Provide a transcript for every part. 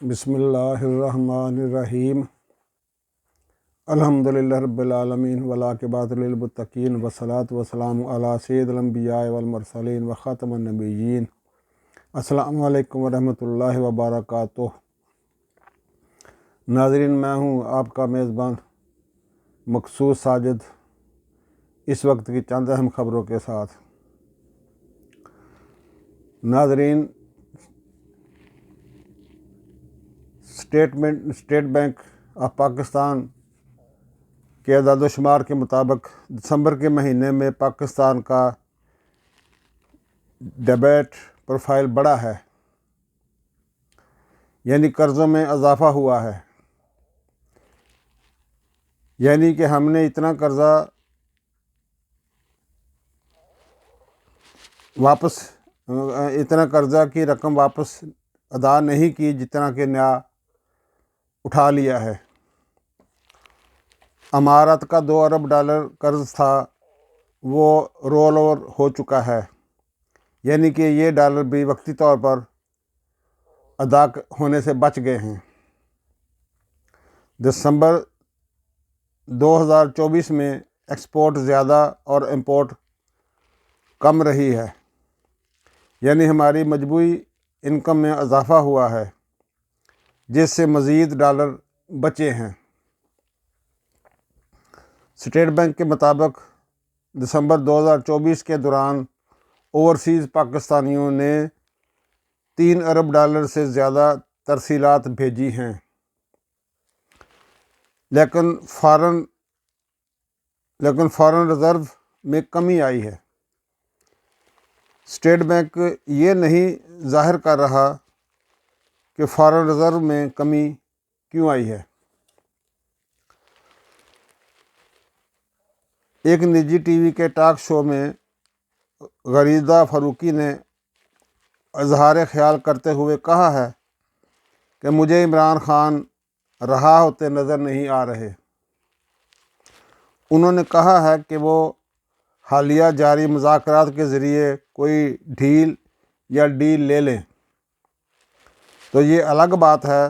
بسم اللہ الرحمن الرحیم الحمدللہ رب العالمین والعاقبۃ للمتقین والصلاۃ والسلام علی سید الانبیاء والمرسلین وخاتم النبیین۔ السلام علیکم ورحمۃ اللہ وبرکاتہ۔ ناظرین، میں ہوں آپ کا میزبان مقصود ساجد، اس وقت کی چند اہم خبروں کے ساتھ۔ ناظرین، اسٹیٹ بینک آف پاکستان کے اعداد و شمار کے مطابق دسمبر کے مہینے میں پاکستان کا ڈیبٹ پروفائل بڑھا ہے، یعنی قرضوں میں اضافہ ہوا ہے۔ یعنی کہ ہم نے اتنا قرضہ کی رقم واپس ادا نہیں کی جتنا کہ نیا اٹھا لیا ہے۔ امارات کا $2 ارب قرض تھا، وہ رول اوور ہو چکا ہے، یعنی کہ یہ ڈالر بھی وقتی طور پر ادا ہونے سے بچ گئے ہیں۔ دسمبر 2024 میں ایکسپورٹ زیادہ اور امپورٹ کم رہی ہے، یعنی ہماری مجموعی انکم میں اضافہ ہوا ہے، جس سے مزید ڈالر بچے ہیں۔ اسٹیٹ بینک کے مطابق دسمبر 2024 کے دوران اوورسیز پاکستانیوں نے $3 ارب سے زیادہ ترسیلات بھیجی ہیں، لیکن فارن ریزرو میں کمی آئی ہے۔ اسٹیٹ بینک یہ نہیں ظاہر کر رہا کہ فارن ریزرو میں کمی کیوں آئی ہے۔ ایک نجی ٹی وی کے ٹاک شو میں غریدہ فاروقی نے اظہار خیال کرتے ہوئے کہا ہے کہ مجھے عمران خان رہا ہوتے نظر نہیں آ رہے۔ انہوں نے کہا ہے کہ وہ حالیہ جاری مذاکرات کے ذریعے کوئی ڈھیل یا ڈیل لے لیں تو یہ الگ بات ہے۔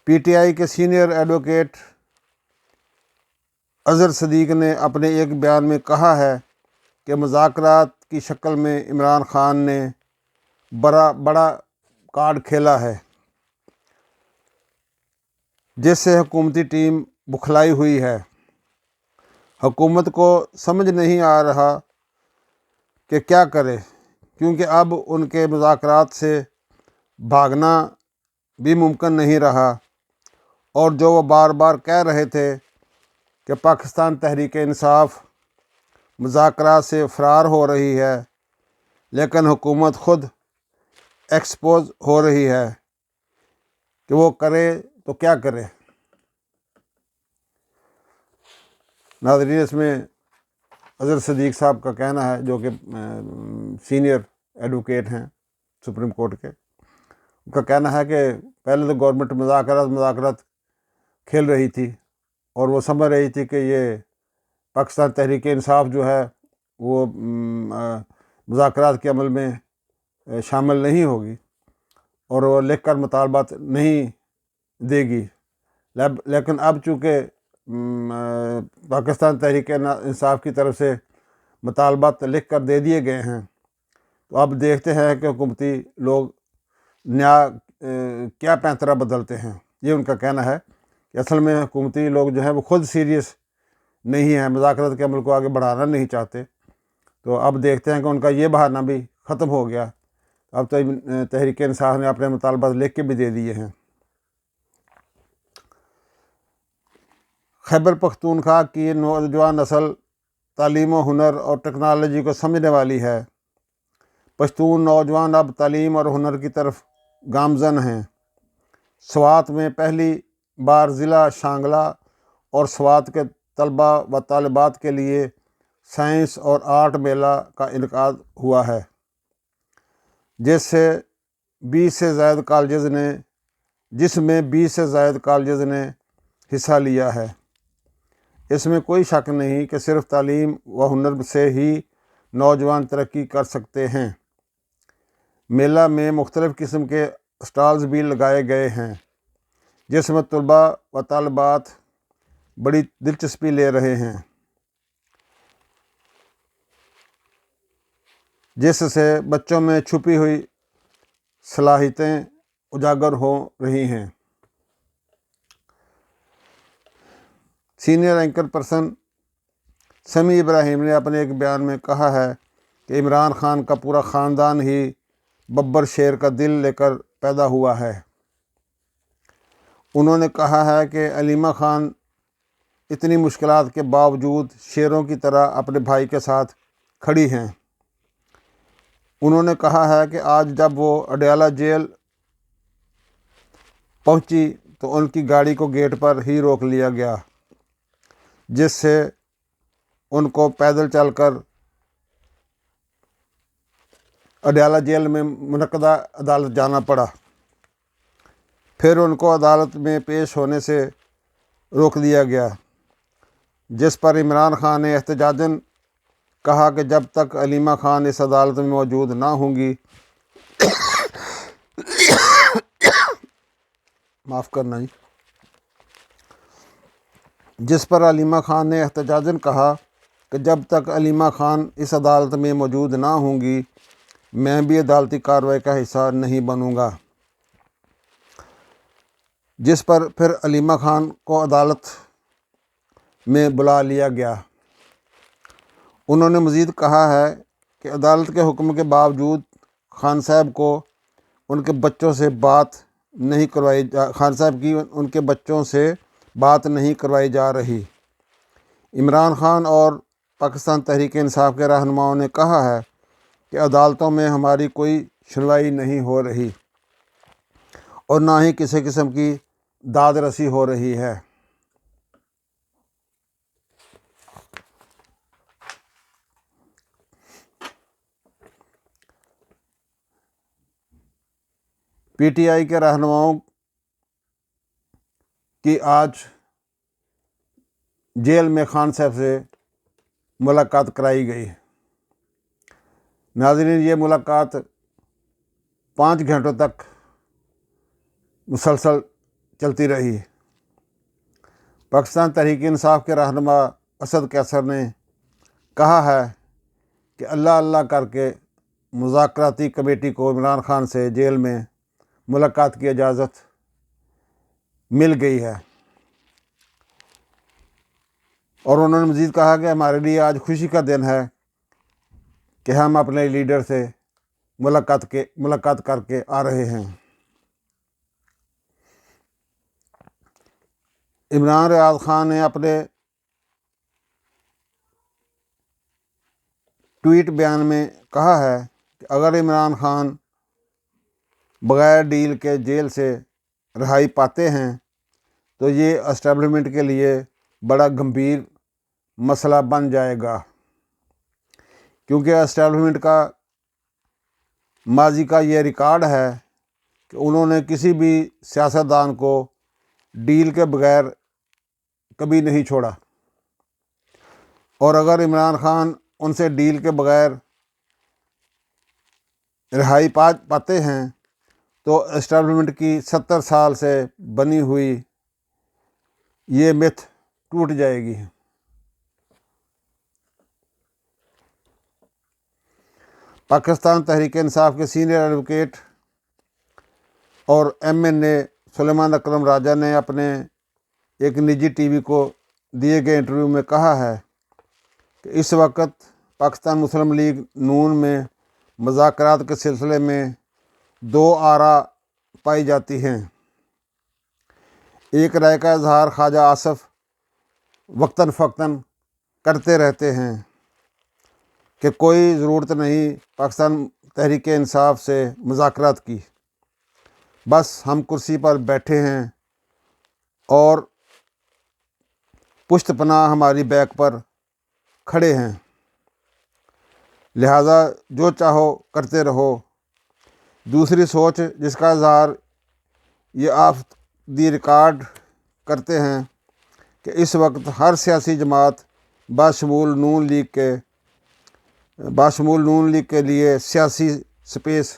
پی ٹی آئی کے سینئر ایڈوکیٹ اظہر صدیق نے اپنے ایک بیان میں کہا ہے کہ مذاکرات کی شکل میں عمران خان نے بڑا کارڈ کھیلا ہے، جس سے حکومتی ٹیم بکھلائی ہوئی ہے۔ حکومت کو سمجھ نہیں آ رہا کہ کیا کرے، کیونکہ اب ان کے مذاکرات سے بھاگنا بھی ممکن نہیں رہا، اور جو وہ بار بار کہہ رہے تھے کہ پاکستان تحریک انصاف مذاکرات سے فرار ہو رہی ہے، لیکن حکومت خود ایکسپوز ہو رہی ہے کہ وہ کرے تو کیا کرے۔ ناظرین، اس میں اظہر صدیق صاحب کا کہنا ہے، جو کہ سینئر ایڈوکیٹ ہیں سپریم کورٹ کے، ان کا کہنا ہے کہ پہلے تو گورنمنٹ مذاکرات کھیل رہی تھی، اور وہ سمجھ رہی تھی کہ یہ پاکستان تحریک انصاف جو ہے وہ مذاکرات کے عمل میں شامل نہیں ہوگی، اور وہ لکھ کر مطالبات نہیں دے گی۔ لیکن اب چونکہ پاکستان تحریک انصاف کی طرف سے مطالبات لکھ کر دے دیے گئے ہیں، تو اب دیکھتے ہیں کہ حکومتی لوگ نیا کیا پینترا بدلتے ہیں۔ یہ ان کا کہنا ہے کہ اصل میں حکومتی لوگ جو ہیں وہ خود سیریس نہیں ہیں، مذاکرات کے عمل کو آگے بڑھانا نہیں چاہتے۔ تو اب دیکھتے ہیں کہ ان کا یہ بہانہ بھی ختم ہو گیا، اب تو تحریک انصاف نے اپنے مطالبات لکھ کے بھی دے دیے ہیں۔ خیبر پختونخوا کی نوجوان نسل تعلیم و ہنر اور ٹیکنالوجی کو سمجھنے والی ہے۔ پشتون نوجوان اب تعلیم اور ہنر کی طرف گامزن ہیں۔ سوات میں پہلی بار ضلع شانگلہ اور سوات کے طلبہ و طالبات کے لیے سائنس اور آرٹ میلہ کا انعقاد ہوا ہے، جس میں 20 سے زائد کالجز نے حصہ لیا ہے۔ اس میں کوئی شک نہیں کہ صرف تعلیم و ہنر سے ہی نوجوان ترقی کر سکتے ہیں۔ میلہ میں مختلف قسم کے اسٹالز بھی لگائے گئے ہیں جس میں طلباء و طالبات بڑی دلچسپی لے رہے ہیں، جس سے بچوں میں چھپی ہوئی صلاحیتیں اجاگر ہو رہی ہیں۔ سینئر اینکر پرسن سمیع ابراہیم نے اپنے ایک بیان میں کہا ہے کہ عمران خان کا پورا خاندان ہی ببر شیر کا دل لے کر پیدا ہوا ہے۔ انہوں نے کہا ہے کہ علیمہ خان اتنی مشکلات کے باوجود شیروں کی طرح اپنے بھائی کے ساتھ کھڑی ہیں۔ انہوں نے کہا ہے کہ آج جب وہ اڈیالہ جیل پہنچی تو ان کی گاڑی کو گیٹ پر ہی روک لیا گیا، جس سے ان کو پیدل چل کر اڈیالہ جیل میں منعقدہ عدالت جانا پڑا۔ پھر ان کو عدالت میں پیش ہونے سے روک دیا گیا، جس پر عمران خان نے احتجاجاً کہا کہ جب تک علیمہ خان اس عدالت میں موجود نہ ہوں گی معاف کرنا جی جس پر علیمہ خان نے احتجاجاً کہا کہ جب تک علیمہ خان اس عدالت میں موجود نہ ہوں گی میں بھی عدالتی کارروائی کا حصہ نہیں بنوں گا، جس پر پھر علیمہ خان کو عدالت میں بلا لیا گیا۔ انہوں نے مزید کہا ہے کہ عدالت کے حکم کے باوجود خان صاحب کو ان کے بچوں سے بات نہیں کروائی جا رہی۔ عمران خان اور پاکستان تحریک انصاف کے رہنماؤں نے کہا ہے کہ عدالتوں میں ہماری کوئی سنوائی نہیں ہو رہی اور نہ ہی کسی قسم کی داد رسی ہو رہی ہے۔ پی ٹی آئی کے رہنماؤں کی آج جیل میں خان صاحب سے ملاقات کرائی گئی۔ ناظرین، یہ ملاقات 5 گھنٹوں تک مسلسل چلتی رہی۔ پاکستان تحریک انصاف کے رہنما اسد قیصر نے کہا ہے کہ اللہ اللہ کر کے مذاکراتی کمیٹی کو عمران خان سے جیل میں ملاقات کی اجازت مل گئی ہے، اور انہوں نے مزید کہا کہ ہمارے لیے آج خوشی کا دن ہے کہ ہم اپنے لیڈر سے ملاقات کر کے آ رہے ہیں۔ عمران ریاض خان نے اپنے ٹویٹ بیان میں کہا ہے کہ اگر عمران خان بغیر ڈیل کے جیل سے رہائی پاتے ہیں تو یہ اسٹیبلشمنٹ کے لیے بڑا گمبھیر مسئلہ بن جائے گا، کیونکہ اسٹیبلشمنٹ کا ماضی کا یہ ریکارڈ ہے کہ انہوں نے کسی بھی سیاستدان کو ڈیل کے بغیر کبھی نہیں چھوڑا، اور اگر عمران خان ان سے ڈیل کے بغیر رہائی پاتے ہیں تو اسٹیبلشمنٹ کی 70 سال سے بنی ہوئی یہ متھ ٹوٹ جائے گی۔ پاکستان تحریک انصاف کے سینئر ایڈوکیٹ اور ایم این اے سلیمان اکرم راجہ نے اپنے ایک نجی ٹی وی کو دیے گئے انٹرویو میں کہا ہے کہ اس وقت پاکستان مسلم لیگ نون میں مذاکرات کے سلسلے میں 2 آرا پائی جاتی ہیں۔ ایک رائے کا اظہار خواجہ آصف وقتاً فوقتاً کرتے رہتے ہیں کہ کوئی ضرورت نہیں پاکستان تحریک انصاف سے مذاکرات کی، بس ہم کرسی پر بیٹھے ہیں اور پشت پناہ ہماری بیک پر کھڑے ہیں، لہٰذا جو چاہو کرتے رہو۔ دوسری سوچ جس کا اظہار یہ آف دی ریکارڈ کرتے ہیں کہ اس وقت ہر سیاسی جماعت باشمول نون لیگ کے لیے سیاسی سپیس